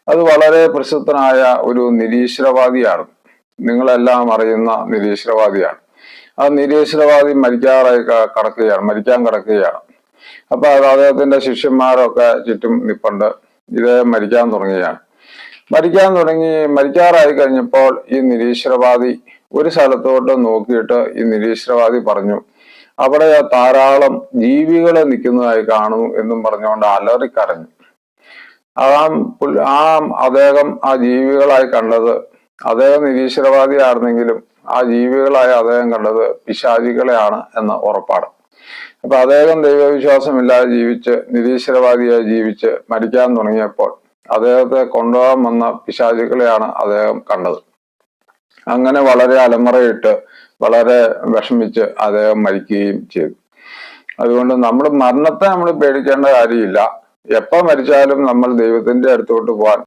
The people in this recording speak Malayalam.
അത് വളരെ പ്രസിദ്ധനായ ഒരു നിരീശ്വരവാദിയാണ്. നിങ്ങളെല്ലാം അറിയുന്ന നിരീശ്വരവാദിയാണ്. ആ നിരീശ്വരവാദി മരിക്കാൻ കിടക്കുകയാണ്. അപ്പൊ അത് അദ്ദേഹത്തിന്റെ ശിഷ്യന്മാരൊക്കെ ചുറ്റും നിപ്പുണ്ട്. ഇദ്ദേഹം മരിക്കാറായി കഴിഞ്ഞപ്പോൾ ഈ നിരീശ്വരവാദി ഒരു സ്ഥലത്തോട്ട് നോക്കിയിട്ട് ഈ നിരീശ്വരവാദി പറഞ്ഞു, അവിടെ ധാരാളം ജീവികളെ നിൽക്കുന്നതായി കാണുന്നു എന്നും പറഞ്ഞുകൊണ്ട് അലറിക്കരഞ്ഞു. അദ്ദേഹം ആ ജീവികളായി കണ്ടത്, അദ്ദേഹം നിരീശ്വരവാദിയായിരുന്നെങ്കിലും ആ ജീവികളായി അദ്ദേഹം കണ്ടത് പിശാചികളെയാണ് എന്ന ഉറപ്പാണ്. അപ്പൊ അദ്ദേഹം ദൈവവിശ്വാസമില്ലാതെ നിരീശ്വരവാദിയായി ജീവിച്ച് മരിക്കാൻ തുടങ്ങിയപ്പോൾ അദ്ദേഹത്തെ കൊണ്ടുപോകാൻ വന്ന പിശാചുക്കളെയാണ് അദ്ദേഹം കണ്ടത്. അങ്ങനെ വളരെ അലമുറയിട്ട് വളരെ വിഷമിച്ച് അദ്ദേഹം മരിക്കുകയും ചെയ്തു. അതുകൊണ്ട് മരണത്തെ നമ്മൾ പേടിക്കേണ്ട കാര്യമില്ല. എപ്പോ മരിച്ചാലും നമ്മൾ ദൈവത്തിന്റെ അടുത്തോട്ട് പോകാൻ